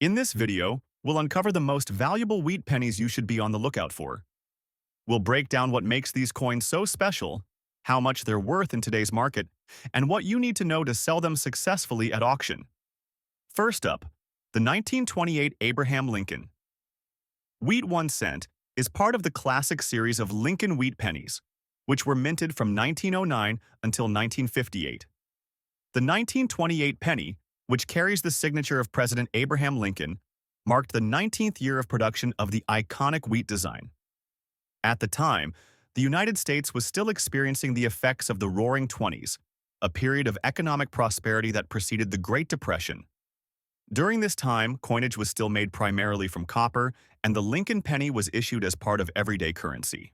In this video, we'll uncover the most valuable wheat pennies you should be on the lookout for. We'll break down what makes these coins so special, how much they're worth in today's market, and what you need to know to sell them successfully at auction. First up, the 1928 Abraham Lincoln. Wheat 1 cent is part of the classic series of Lincoln wheat pennies, which were minted from 1909 until 1958. The 1928 penny, which carries the signature of President Abraham Lincoln, marked the 19th year of production of the iconic wheat design. At the time, the United States was still experiencing the effects of the Roaring Twenties, a period of economic prosperity that preceded the Great Depression. During this time, coinage was still made primarily from copper, and the Lincoln penny was issued as part of everyday currency.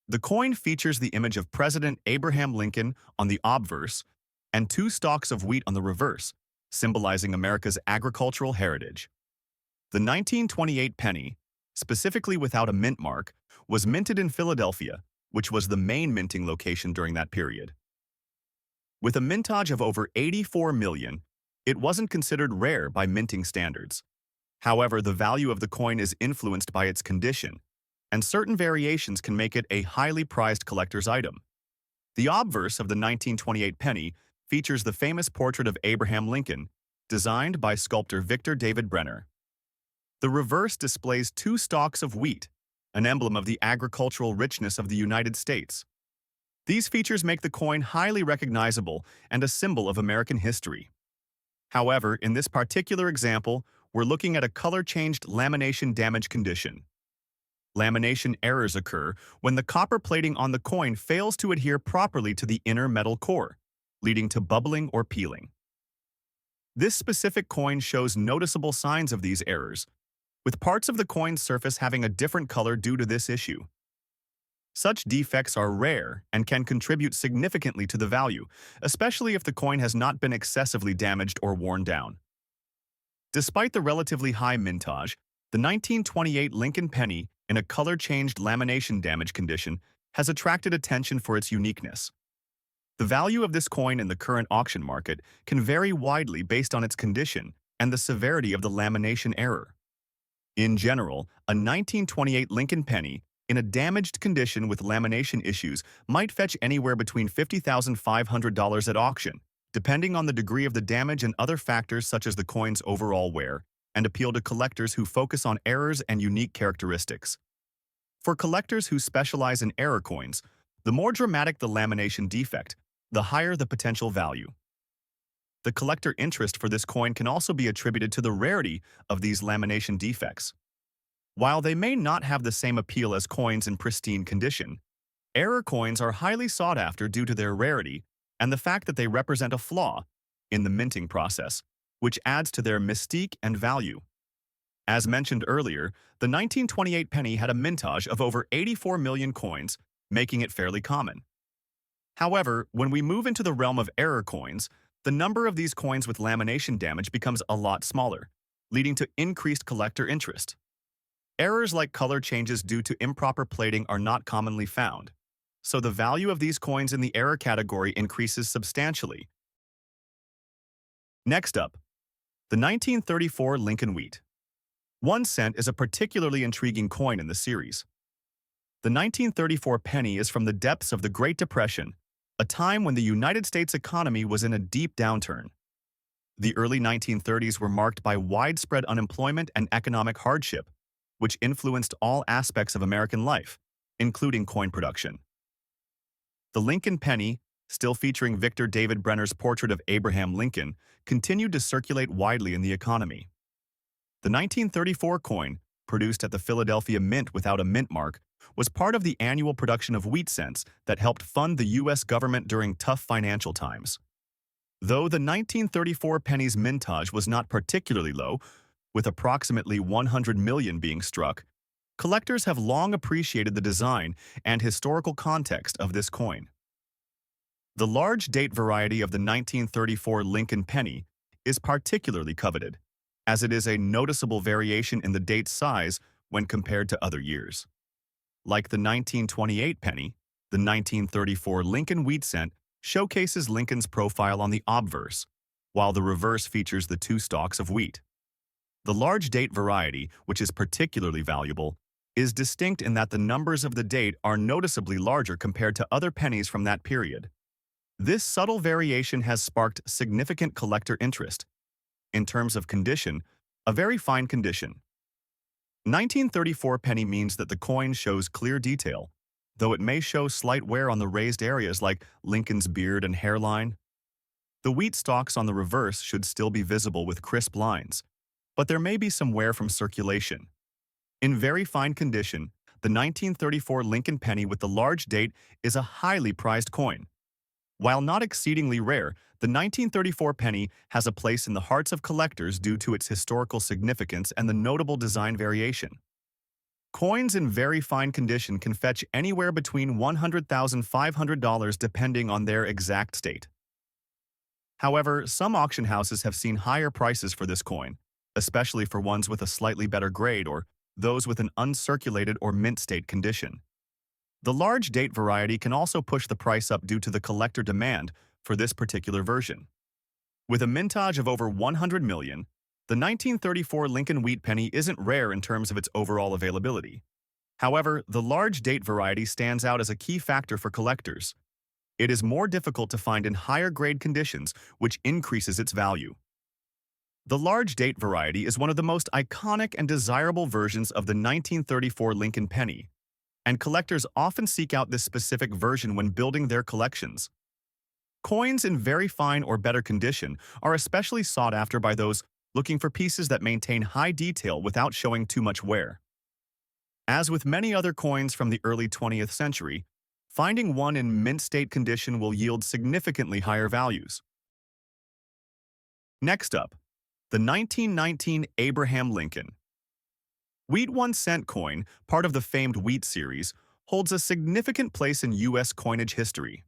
The coin features the image of President Abraham Lincoln on the obverse and two stalks of wheat on the reverse, symbolizing America's agricultural heritage. The 1928 penny, specifically without a mint mark, was minted in Philadelphia, which was the main minting location during that period. With a mintage of over 84 million, it wasn't considered rare by minting standards. However, the value of the coin is influenced by its condition, and certain variations can make it a highly prized collector's item. The obverse of the 1928 penny features the famous portrait of Abraham Lincoln, designed by sculptor Victor David Brenner. The reverse displays two stalks of wheat, an emblem of the agricultural richness of the United States. These features make the coin highly recognizable and a symbol of American history. However, in this particular example, we're looking at a color-changed lamination damage condition. Lamination errors occur when the copper plating on the coin fails to adhere properly to the inner metal core, leading to bubbling or peeling. This specific coin shows noticeable signs of these errors, with parts of the coin's surface having a different color due to this issue. Such defects are rare and can contribute significantly to the value, especially if the coin has not been excessively damaged or worn down. Despite the relatively high mintage, the 1928 Lincoln penny in a color-changed lamination damage condition has attracted attention for its uniqueness. The value of this coin in the current auction market can vary widely based on its condition and the severity of the lamination error. In general, a 1928 Lincoln penny in a damaged condition with lamination issues might fetch anywhere between $50,500 at auction, depending on the degree of the damage and other factors such as the coin's overall wear, and appeal to collectors who focus on errors and unique characteristics. For collectors who specialize in error coins, the more dramatic the lamination defect, the higher the potential value. The collector interest for this coin can also be attributed to the rarity of these lamination defects. While they may not have the same appeal as coins in pristine condition, error coins are highly sought after due to their rarity and the fact that they represent a flaw in the minting process, which adds to their mystique and value. As mentioned earlier, the 1928 penny had a mintage of over 84 million coins, making it fairly common. However, when we move into the realm of error coins, the number of these coins with lamination damage becomes a lot smaller, leading to increased collector interest. Errors like color changes due to improper plating are not commonly found, so the value of these coins in the error category increases substantially. Next up, the 1934 Lincoln Wheat. 1 cent is a particularly intriguing coin in the series. The 1934 penny is from the depths of the Great Depression, a time when the United States economy was in a deep downturn. The early 1930s were marked by widespread unemployment and economic hardship, which influenced all aspects of American life, including coin production. The Lincoln penny, still featuring Victor David Brenner's portrait of Abraham Lincoln, continued to circulate widely in the economy. The 1934 coin, produced at the Philadelphia Mint without a mint mark, was part of the annual production of wheat cents that helped fund the U.S. government during tough financial times. Though the 1934 penny's mintage was not particularly low, with approximately 100 million being struck, collectors have long appreciated the design and historical context of this coin. The large date variety of the 1934 Lincoln penny is particularly coveted, as it is a noticeable variation in the date's size when compared to other years. Like the 1928 penny, the 1934 Lincoln wheat cent showcases Lincoln's profile on the obverse, while the reverse features the two stalks of wheat. The large date variety, which is particularly valuable, is distinct in that the numbers of the date are noticeably larger compared to other pennies from that period. This subtle variation has sparked significant collector interest. In terms of condition, a very fine condition. 1934 penny means that the coin shows clear detail, though it may show slight wear on the raised areas like Lincoln's beard and hairline. The wheat stalks on the reverse should still be visible with crisp lines, but there may be some wear from circulation. In very fine condition, the 1934 Lincoln penny with the large date is a highly prized coin. While not exceedingly rare, the 1934 penny has a place in the hearts of collectors due to its historical significance and the notable design variation. Coins in very fine condition can fetch anywhere between $100,500 depending on their exact state. However, some auction houses have seen higher prices for this coin, especially for ones with a slightly better grade or those with an uncirculated or mint state condition. The large date variety can also push the price up due to the collector demand for this particular version. With a mintage of over 100 million, the 1934 Lincoln wheat penny isn't rare in terms of its overall availability. However, the large date variety stands out as a key factor for collectors. It is more difficult to find in higher grade conditions, which increases its value. The large date variety is one of the most iconic and desirable versions of the 1934 Lincoln penny, and collectors often seek out this specific version when building their collections. Coins in very fine or better condition are especially sought after by those looking for pieces that maintain high detail without showing too much wear. As with many other coins from the early 20th century, finding one in mint state condition will yield significantly higher values. Next up, the 1919 Abraham Lincoln. Wheat 1-cent coin, part of the famed Wheat series, holds a significant place in U.S. coinage history.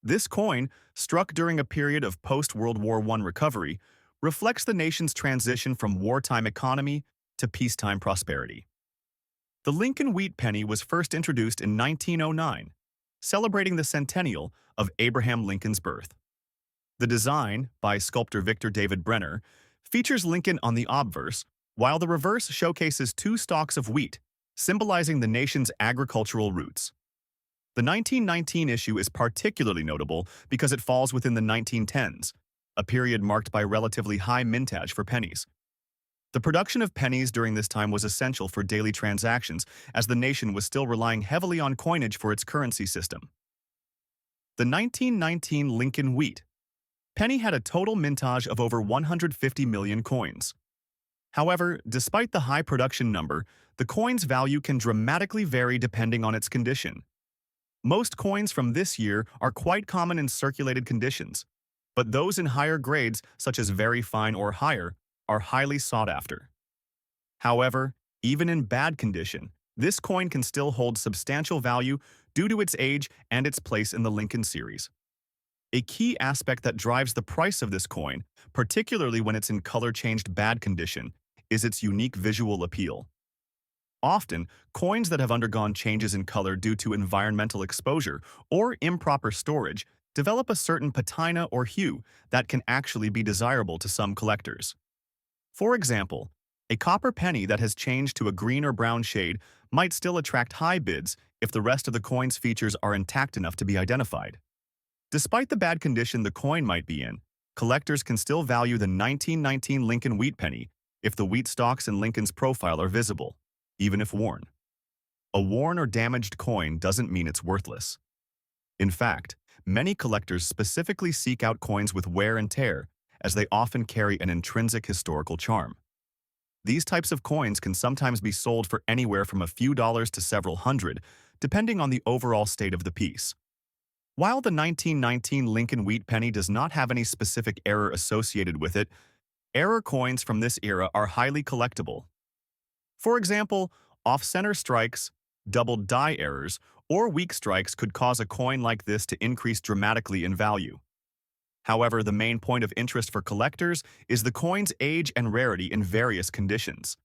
This coin, struck during a period of post-World War I recovery, reflects the nation's transition from wartime economy to peacetime prosperity. The Lincoln wheat penny was first introduced in 1909, celebrating the centennial of Abraham Lincoln's birth. The design, by sculptor Victor David Brenner, features Lincoln on the obverse, while the reverse showcases two stalks of wheat, symbolizing the nation's agricultural roots. The 1919 issue is particularly notable because it falls within the 1910s, a period marked by relatively high mintage for pennies. The production of pennies during this time was essential for daily transactions, as the nation was still relying heavily on coinage for its currency system. The 1919 Lincoln wheat penny had a total mintage of over 150 million coins. However, despite the high production number, the coin's value can dramatically vary depending on its condition. Most coins from this year are quite common in circulated conditions, but those in higher grades, such as very fine or higher, are highly sought after. However, even in bad condition, this coin can still hold substantial value due to its age and its place in the Lincoln series. A key aspect that drives the price of this coin, particularly when it's in color-changed bad condition, is its unique visual appeal. Often, coins that have undergone changes in color due to environmental exposure or improper storage develop a certain patina or hue that can actually be desirable to some collectors. For example, a copper penny that has changed to a green or brown shade might still attract high bids if the rest of the coin's features are intact enough to be identified. Despite the bad condition the coin might be in, collectors can still value the 1919 Lincoln wheat penny if the wheat stalks in Lincoln's profile are visible, even if worn. A worn or damaged coin doesn't mean it's worthless. In fact, many collectors specifically seek out coins with wear and tear, as they often carry an intrinsic historical charm. These types of coins can sometimes be sold for anywhere from a few dollars to several hundred, depending on the overall state of the piece. While the 1919 Lincoln wheat penny does not have any specific error associated with it, error coins from this era are highly collectible. For example, off-center strikes, doubled die errors, or weak strikes could cause a coin like this to increase dramatically in value. However, the main point of interest for collectors is the coin's age and rarity in various conditions.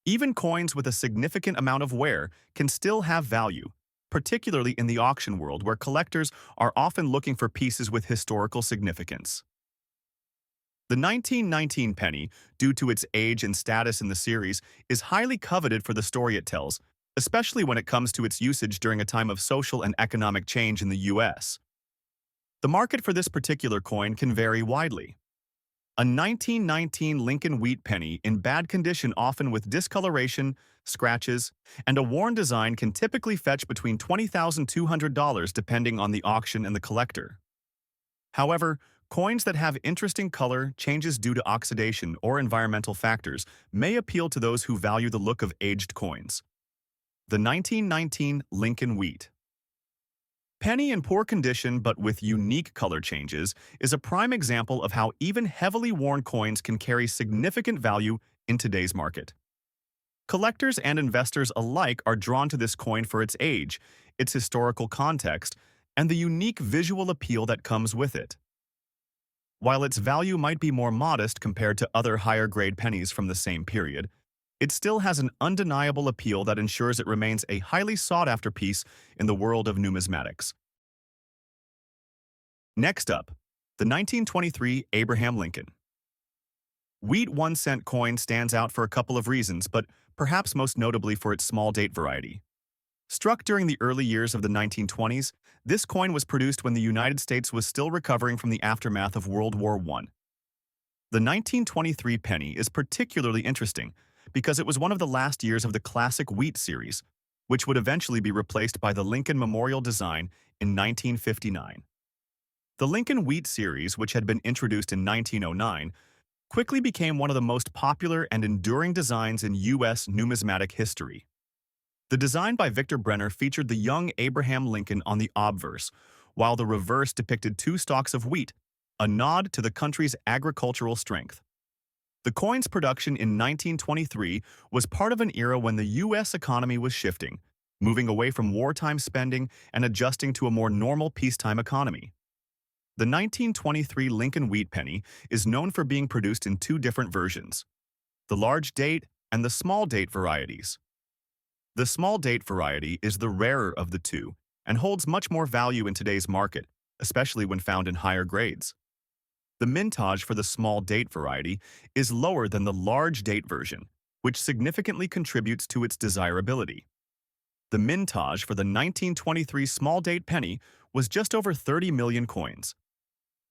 Even coins with a significant amount of wear can still have value, particularly in the auction world where collectors are often looking for pieces with historical significance. The 1919 penny, due to its age and status in the series, is highly coveted for the story it tells, especially when it comes to its usage during a time of social and economic change in the US. The market for this particular coin can vary widely. A 1919 Lincoln wheat penny in bad condition, often with discoloration, scratches, and a worn design, can typically fetch between $20,200 depending on the auction and the collector. However, coins that have interesting color changes due to oxidation or environmental factors may appeal to those who value the look of aged coins. The 1919 Lincoln wheat penny, in poor condition but with unique color changes, is a prime example of how even heavily worn coins can carry significant value in today's market. Collectors and investors alike are drawn to this coin for its age, its historical context, and the unique visual appeal that comes with it. While its value might be more modest compared to other higher-grade pennies from the same period, it still has an undeniable appeal that ensures it remains a highly sought-after piece in the world of numismatics. Next up, the 1923 Abraham Lincoln. Wheat 1-cent coin stands out for a couple of reasons, but perhaps most notably for its small date variety. Struck during the early years of the 1920s, this coin was produced when the United States was still recovering from the aftermath of World War I. The 1923 penny is particularly interesting because it was one of the last years of the classic wheat series, which would eventually be replaced by the Lincoln Memorial design in 1959. The Lincoln Wheat series, which had been introduced in 1909, quickly became one of the most popular and enduring designs in U.S. numismatic history. The design by Victor Brenner featured the young Abraham Lincoln on the obverse, while the reverse depicted two stalks of wheat, a nod to the country's agricultural strength. The coin's production in 1923 was part of an era when the U.S. economy was shifting, moving away from wartime spending and adjusting to a more normal peacetime economy. The 1923 Lincoln wheat penny is known for being produced in two different versions, the large date and the small date varieties. The small date variety is the rarer of the two and holds much more value in today's market, especially when found in higher grades. The mintage for the small date variety is lower than the large date version, which significantly contributes to its desirability. The mintage for the 1923 small date penny was just over 30 million coins.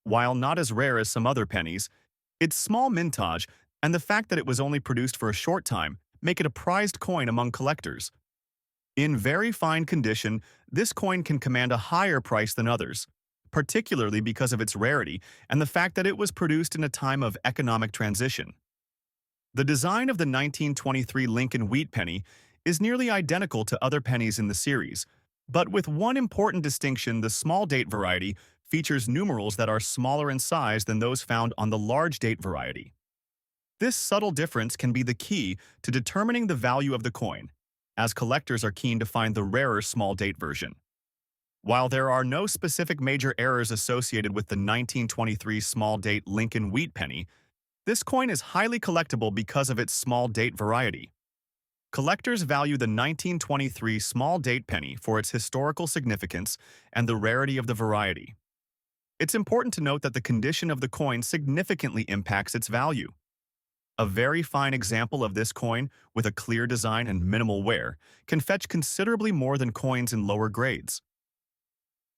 While not as rare as some other pennies, its small mintage and the fact that it was only produced for a short time make it a prized coin among collectors. In very fine condition, this coin can command a higher price than others, particularly because of its rarity and the fact that it was produced in a time of economic transition. The design of the 1923 Lincoln wheat penny is nearly identical to other pennies in the series, but with one important distinction: the small date variety features numerals that are smaller in size than those found on the large date variety. This subtle difference can be the key to determining the value of the coin, as collectors are keen to find the rarer small date version. While there are no specific major errors associated with the 1923 small date Lincoln wheat penny, this coin is highly collectible because of its small date variety. Collectors value the 1923 small date penny for its historical significance and the rarity of the variety. It's important to note that the condition of the coin significantly impacts its value. A very fine example of this coin, with a clear design and minimal wear, can fetch considerably more than coins in lower grades.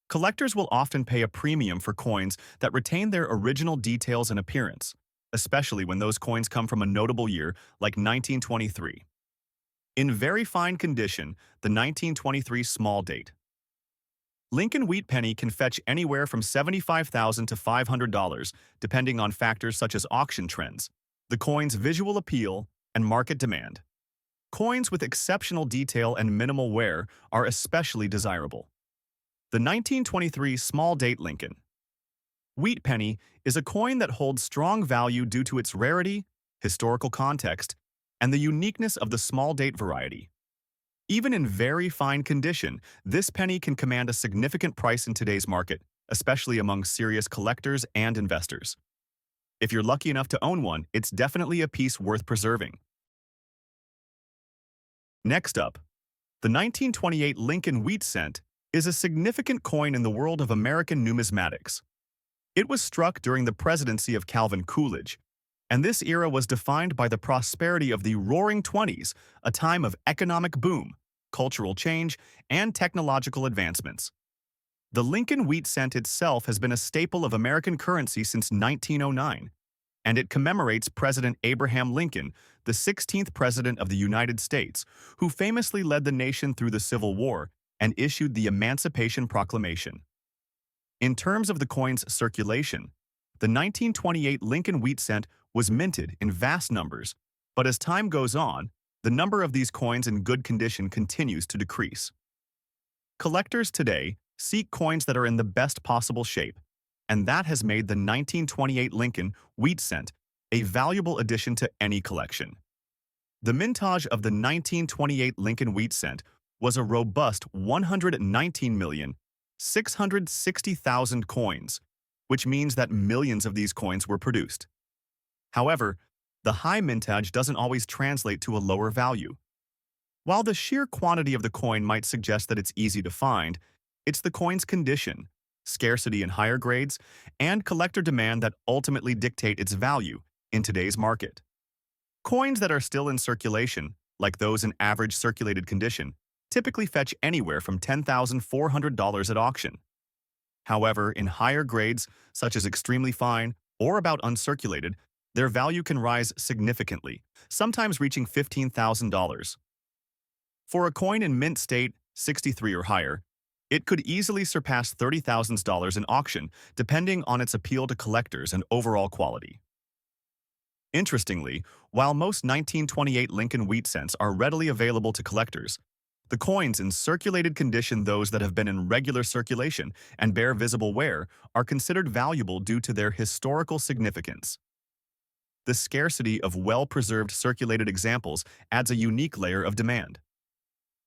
Collectors will often pay a premium for coins that retain their original details and appearance, especially when those coins come from a notable year like 1923. In very fine condition, the 1923 small date Lincoln wheat penny can fetch anywhere from $75,000 to $500, depending on factors such as auction trends, the coin's visual appeal, and market demand. Coins with exceptional detail and minimal wear are especially desirable. The 1923 small date Lincoln wheat penny is a coin that holds strong value due to its rarity, historical context, and the uniqueness of the small date variety. Even in very fine condition, this penny can command a significant price in today's market, especially among serious collectors and investors. If you're lucky enough to own one, it's definitely a piece worth preserving. Next up, the 1928 Lincoln wheat cent is a significant coin in the world of American numismatics. It was struck during the presidency of Calvin Coolidge, and this era was defined by the prosperity of the Roaring Twenties, a time of economic boom, cultural change, and technological advancements. The Lincoln wheat cent itself has been a staple of American currency since 1909, and it commemorates President Abraham Lincoln, the 16th President of the United States, who famously led the nation through the Civil War and issued the Emancipation Proclamation. In terms of the coin's circulation, the 1928 Lincoln wheat cent was minted in vast numbers, but as time goes on, the number of these coins in good condition continues to decrease. Collectors today seek coins that are in the best possible shape, and that has made the 1928 Lincoln wheat cent a valuable addition to any collection. The mintage of the 1928 Lincoln wheat cent was a robust 119,660,000 coins, which means that millions of these coins were produced. However, the high mintage doesn't always translate to a lower value. While the sheer quantity of the coin might suggest that it's easy to find, it's the coin's condition, scarcity in higher grades, and collector demand that ultimately dictate its value in today's market. Coins that are still in circulation, like those in average circulated condition, typically fetch anywhere from $10,400 at auction. However, in higher grades, such as extremely fine or about uncirculated, their value can rise significantly, sometimes reaching $15,000. For a coin in mint state, 63 or higher, it could easily surpass $30,000 in auction, depending on its appeal to collectors and overall quality. Interestingly, while most 1928 Lincoln wheat cents are readily available to collectors, the coins in circulated condition, those that have been in regular circulation and bear visible wear, are considered valuable due to their historical significance. The scarcity of well-preserved circulated examples adds a unique layer of demand.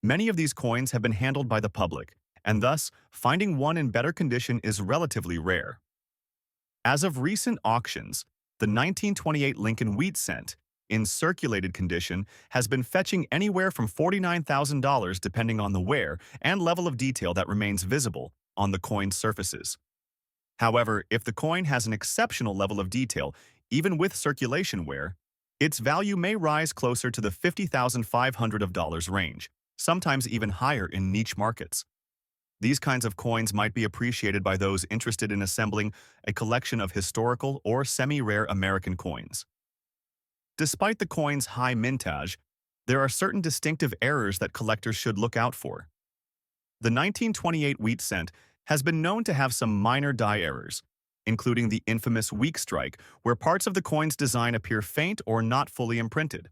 Many of these coins have been handled by the public, and thus, finding one in better condition is relatively rare. As of recent auctions, the 1928 Lincoln wheat cent, in circulated condition, has been fetching anywhere from $49,000 depending on the wear and level of detail that remains visible on the coin's surfaces. However, if the coin has an exceptional level of detail, even with circulation wear, its value may rise closer to the $50,500 range, sometimes even higher in niche markets. These kinds of coins might be appreciated by those interested in assembling a collection of historical or semi-rare American coins. Despite the coin's high mintage, there are certain distinctive errors that collectors should look out for. The 1928 wheat cent has been known to have some minor die errors, including the infamous weak strike, where parts of the coin's design appear faint or not fully imprinted.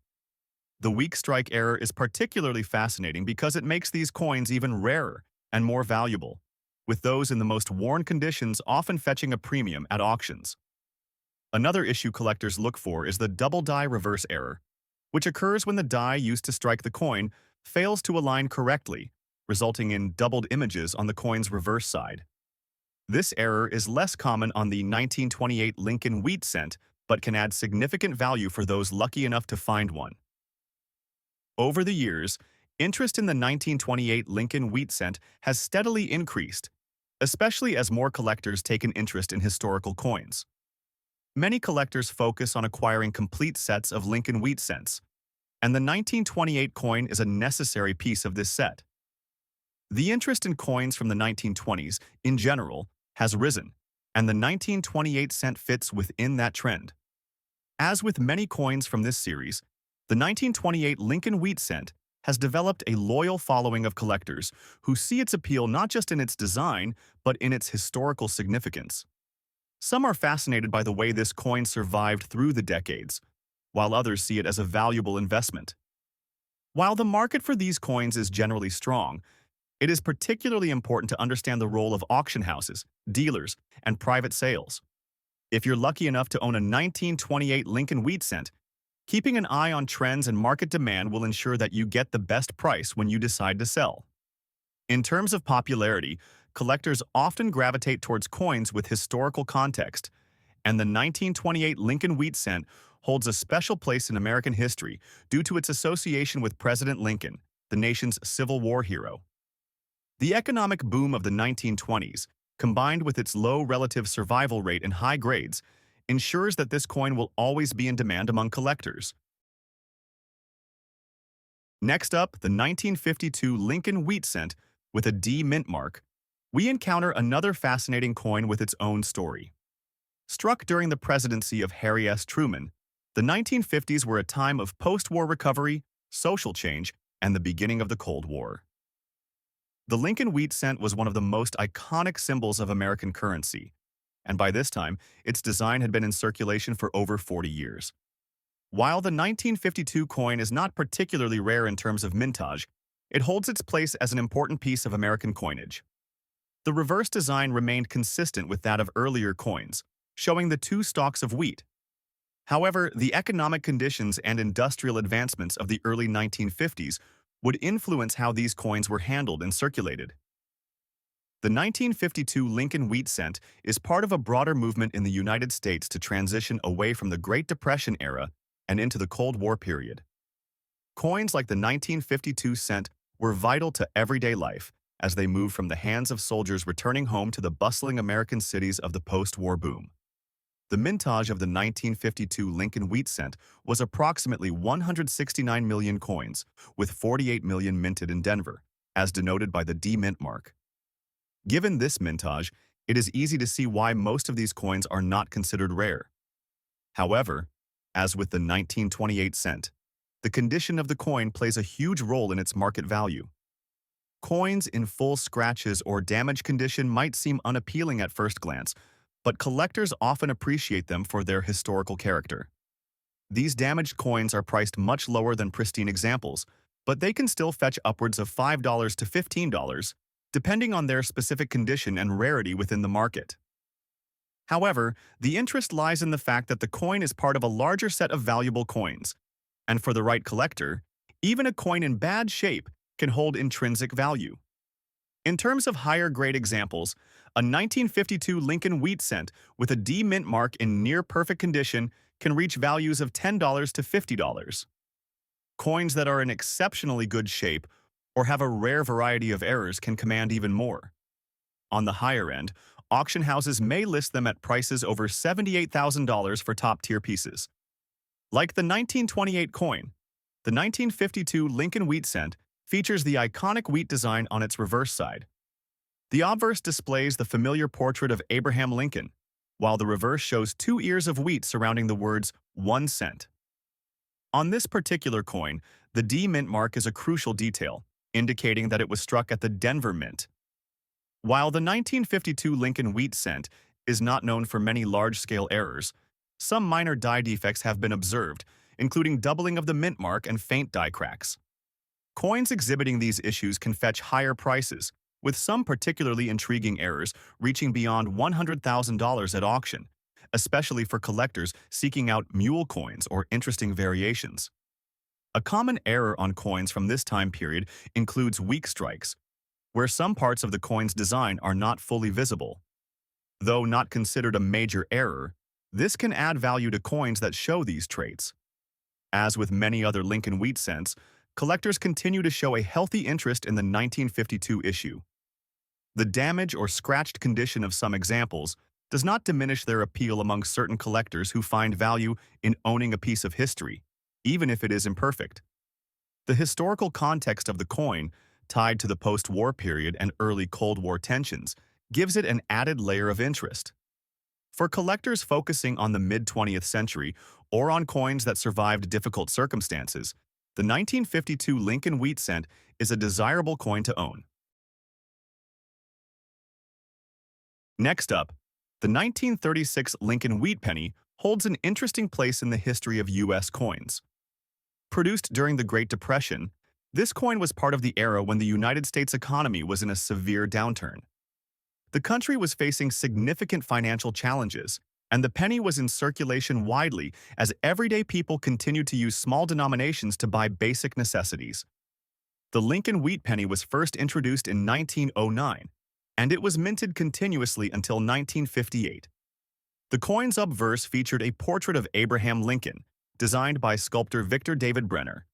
The weak strike error is particularly fascinating because it makes these coins even rarer and more valuable, with those in the most worn conditions often fetching a premium at auctions. Another issue collectors look for is the double die reverse error, which occurs when the die used to strike the coin fails to align correctly, resulting in doubled images on the coin's reverse side. This error is less common on the 1928 Lincoln wheat cent, but can add significant value for those lucky enough to find one. Over the years, interest in the 1928 Lincoln wheat cent has steadily increased, especially as more collectors take an interest in historical coins. Many collectors focus on acquiring complete sets of Lincoln wheat cents, and the 1928 coin is a necessary piece of this set. The interest in coins from the 1920s, in general, has risen, and the 1928 cent fits within that trend. As with many coins from this series, the 1928 Lincoln wheat cent has developed a loyal following of collectors who see its appeal not just in its design, but in its historical significance. Some are fascinated by the way this coin survived through the decades, while others see it as a valuable investment. While the market for these coins is generally strong, it is particularly important to understand the role of auction houses, dealers, and private sales. If you're lucky enough to own a 1928 Lincoln wheat cent, keeping an eye on trends and market demand will ensure that you get the best price when you decide to sell. In terms of popularity, collectors often gravitate towards coins with historical context, and the 1928 Lincoln wheat cent holds a special place in American history due to its association with President Lincoln, the nation's Civil War hero. The economic boom of the 1920s, combined with its low relative survival rate and high grades, ensures that this coin will always be in demand among collectors. Next up, the 1952 Lincoln wheat cent with a D mint mark, we encounter another fascinating coin with its own story. Struck during the presidency of Harry S. Truman, the 1950s were a time of post-war recovery, social change, and the beginning of the Cold War. The Lincoln wheat cent was one of the most iconic symbols of American currency, and by this time, its design had been in circulation for over 40 years. While the 1952 coin is not particularly rare in terms of mintage, it holds its place as an important piece of American coinage. The reverse design remained consistent with that of earlier coins, showing the two stalks of wheat. However, the economic conditions and industrial advancements of the early 1950s would influence how these coins were handled and circulated. The 1952 Lincoln wheat cent is part of a broader movement in the United States to transition away from the Great Depression era and into the Cold War period. Coins like the 1952 cent were vital to everyday life as they moved from the hands of soldiers returning home to the bustling American cities of the post-war boom. The mintage of the 1952 Lincoln wheat cent was approximately 169 million coins, with 48 million minted in Denver, as denoted by the D mint mark. Given this mintage, it is easy to see why most of these coins are not considered rare. However, as with the 1928 cent, the condition of the coin plays a huge role in its market value. Coins in full scratches or damaged condition might seem unappealing at first glance, but collectors often appreciate them for their historical character. These damaged coins are priced much lower than pristine examples, but they can still fetch upwards of $5 to $15, depending on their specific condition and rarity within the market. However, the interest lies in the fact that the coin is part of a larger set of valuable coins, and for the right collector, even a coin in bad shape can hold intrinsic value. In terms of higher-grade examples, a 1952 Lincoln wheat cent with a D mint mark in near-perfect condition can reach values of $10 to $50. Coins that are in exceptionally good shape or have a rare variety of errors can command even more. On the higher end, auction houses may list them at prices over $78,000 for top-tier pieces. Like the 1928 coin, the 1952 Lincoln wheat cent features the iconic wheat design on its reverse side. The obverse displays the familiar portrait of Abraham Lincoln, while the reverse shows 2 ears of wheat surrounding the words 1 cent. On this particular coin, the D mint mark is a crucial detail, indicating that it was struck at the Denver Mint. While the 1952 Lincoln wheat cent is not known for many large-scale errors, some minor die defects have been observed, including doubling of the mint mark and faint die cracks. Coins exhibiting these issues can fetch higher prices, with some particularly intriguing errors reaching beyond $100,000 at auction, especially for collectors seeking out mule coins or interesting variations. A common error on coins from this time period includes weak strikes, where some parts of the coin's design are not fully visible. Though not considered a major error, this can add value to coins that show these traits. As with many other Lincoln wheat cents, collectors continue to show a healthy interest in the 1952 issue. The damage or scratched condition of some examples does not diminish their appeal among certain collectors who find value in owning a piece of history, even if it is imperfect. The historical context of the coin, tied to the post-war period and early Cold War tensions, gives it an added layer of interest. For collectors focusing on the mid-20th century or on coins that survived difficult circumstances, the 1952 Lincoln wheat cent is a desirable coin to own. Next up, the 1936 Lincoln wheat penny holds an interesting place in the history of U.S. coins. Produced during the Great Depression, this coin was part of the era when the United States economy was in a severe downturn. The country was facing significant financial challenges, and the penny was in circulation widely as everyday people continued to use small denominations to buy basic necessities. The Lincoln wheat penny was first introduced in 1909, and it was minted continuously until 1958. The coin's obverse featured a portrait of Abraham Lincoln, designed by sculptor Victor David Brenner.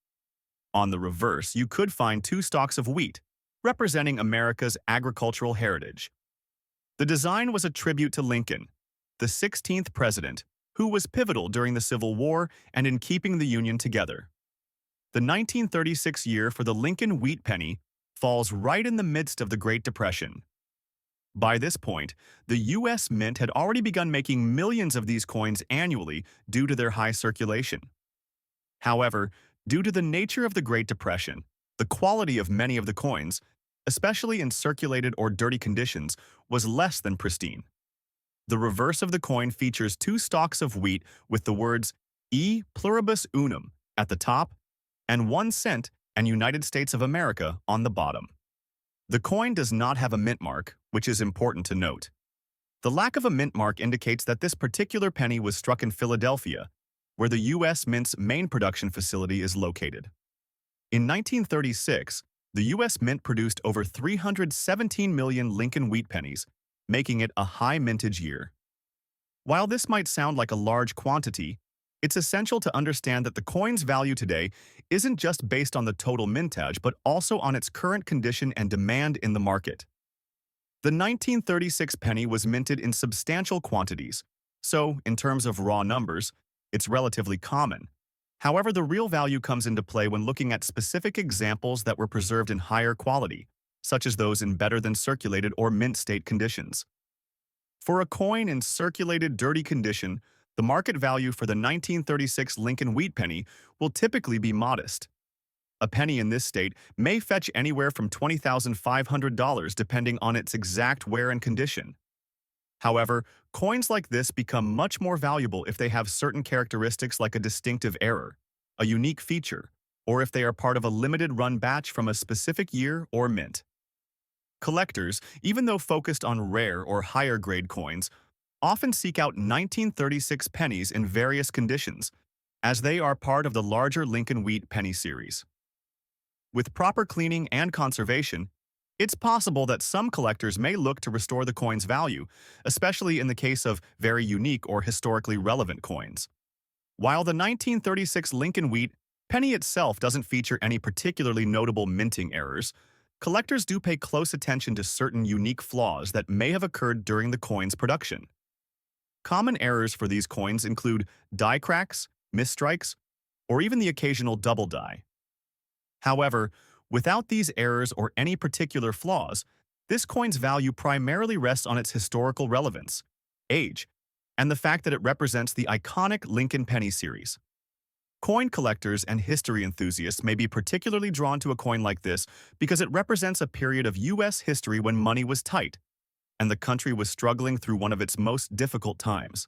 On the reverse, you could find 2 stalks of wheat, representing America's agricultural heritage. The design was a tribute to Lincoln, the 16th president, who was pivotal during the Civil War and in keeping the Union together. The 1936 year for the Lincoln wheat penny falls right in the midst of the Great Depression. By this point, the U.S. Mint had already begun making millions of these coins annually due to their high circulation. However, due to the nature of the Great Depression, the quality of many of the coins, especially in circulated or dirty conditions, was less than pristine. The reverse of the coin features two stalks of wheat with the words E pluribus unum at the top and 1 cent and United States of America on the bottom. The coin does not have a mint mark, which is important to note. The lack of a mint mark indicates that this particular penny was struck in Philadelphia, where the U.S. Mint's main production facility is located. In 1936, the U.S. Mint produced over 317 million Lincoln wheat pennies, making it a high mintage year. While this might sound like a large quantity, it's essential to understand that the coin's value today isn't just based on the total mintage but also on its current condition and demand in the market. The 1936 penny was minted in substantial quantities, so, in terms of raw numbers, it's relatively common. However, the real value comes into play when looking at specific examples that were preserved in higher quality, such as those in better than circulated or mint state conditions. For a coin in circulated dirty condition, the market value for the 1936 Lincoln wheat penny will typically be modest. A penny in this state may fetch anywhere from $20,500 depending on its exact wear and condition. However, coins like this become much more valuable if they have certain characteristics like a distinctive error, a unique feature, or if they are part of a limited run batch from a specific year or mint. Collectors, even though focused on rare or higher grade coins, often seek out 1936 pennies in various conditions, as they are part of the larger Lincoln wheat penny series. With proper cleaning and conservation, it's possible that some collectors may look to restore the coin's value, especially in the case of very unique or historically relevant coins. While the 1936 Lincoln wheat penny itself doesn't feature any particularly notable minting errors, collectors do pay close attention to certain unique flaws that may have occurred during the coin's production. Common errors for these coins include die cracks, misstrikes, or even the occasional double die. However, without these errors or any particular flaws, this coin's value primarily rests on its historical relevance, age, and the fact that it represents the iconic Lincoln penny series. Coin collectors and history enthusiasts may be particularly drawn to a coin like this because it represents a period of U.S. history when money was tight, and the country was struggling through one of its most difficult times.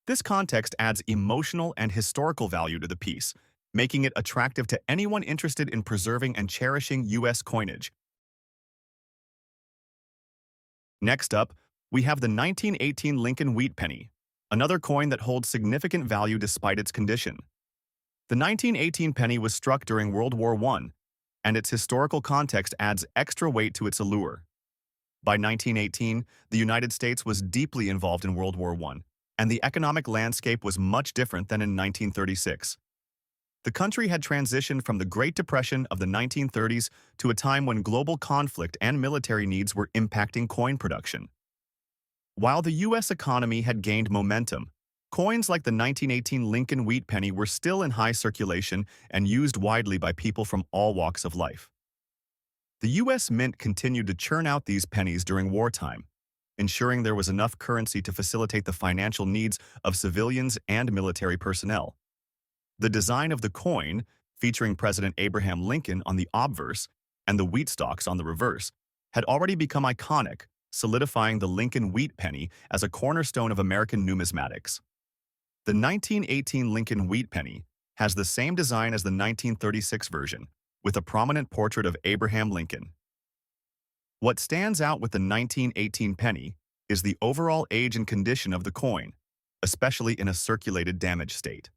This context adds emotional and historical value to the piece, making it attractive to anyone interested in preserving and cherishing U.S. coinage. Next up, we have the 1918 Lincoln wheat penny, another coin that holds significant value despite its condition. The 1918 penny was struck during World War I, and its historical context adds extra weight to its allure. By 1918, the United States was deeply involved in World War I, and the economic landscape was much different than in 1936. The country had transitioned from the Great Depression of the 1930s to a time when global conflict and military needs were impacting coin production. While the U.S. economy had gained momentum, coins like the 1918 Lincoln wheat penny were still in high circulation and used widely by people from all walks of life. The U.S. Mint continued to churn out these pennies during wartime, ensuring there was enough currency to facilitate the financial needs of civilians and military personnel. The design of the coin, featuring President Abraham Lincoln on the obverse and the wheat stalks on the reverse, had already become iconic, solidifying the Lincoln wheat penny as a cornerstone of American numismatics. The 1918 Lincoln wheat penny has the same design as the 1936 version, with a prominent portrait of Abraham Lincoln. What stands out with the 1918 penny is the overall age and condition of the coin, especially in a circulated damaged state.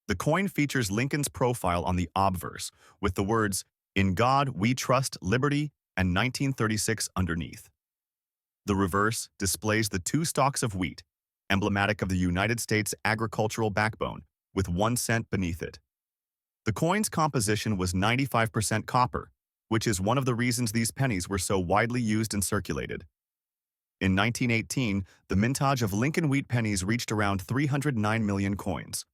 The coin features Lincoln's profile on the obverse, with the words, "In God We Trust, Liberty," and 1936 underneath. The reverse displays the two stalks of wheat, emblematic of the United States agricultural backbone, with 1 cent beneath it. The coin's composition was 95% copper, which is one of the reasons these pennies were so widely used and circulated. In 1918, the mintage of Lincoln wheat pennies reached around 309 million coins.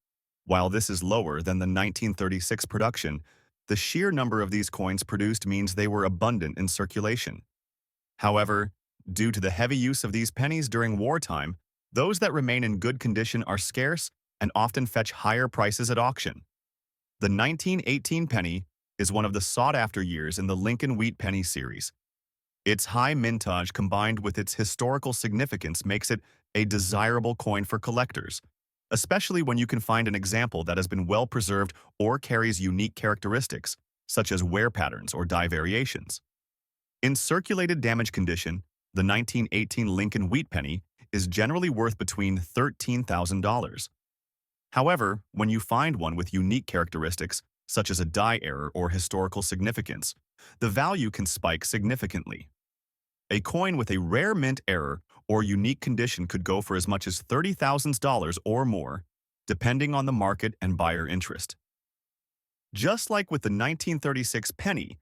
While this is lower than the 1936 production, the sheer number of these coins produced means they were abundant in circulation. However, due to the heavy use of these pennies during wartime, those that remain in good condition are scarce and often fetch higher prices at auction. The 1918 penny is one of the sought-after years in the Lincoln wheat penny series. Its high mintage combined with its historical significance makes it a desirable coin for collectors, especially when you can find an example that has been well preserved or carries unique characteristics, such as wear patterns or die variations. In circulated damage condition, the 1918 Lincoln wheat penny is generally worth between $13,000. However, when you find one with unique characteristics, such as a die error or historical significance, the value can spike significantly. A coin with a rare mint error or unique condition could go for as much as $30,000 or more, depending on the market and buyer interest. Just like with the 1936 penny,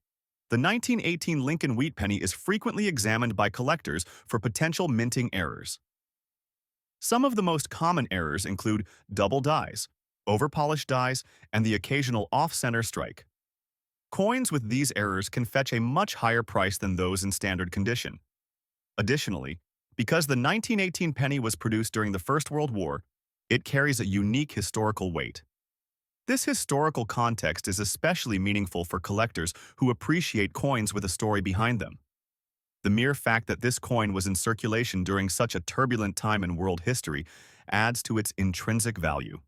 the 1918 Lincoln wheat penny is frequently examined by collectors for potential minting errors. Some of the most common errors include double dies, overpolished dies, and the occasional off-center strike. Coins with these errors can fetch a much higher price than those in standard condition. Additionally, because the 1918 penny was produced during the First World War, it carries a unique historical weight. This historical context is especially meaningful for collectors who appreciate coins with a story behind them. The mere fact that this coin was in circulation during such a turbulent time in world history adds to its intrinsic value.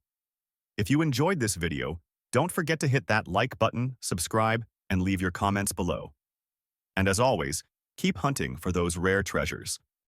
If you enjoyed this video, don't forget to hit that like button, subscribe, and leave your comments below. And as always, keep hunting for those rare treasures.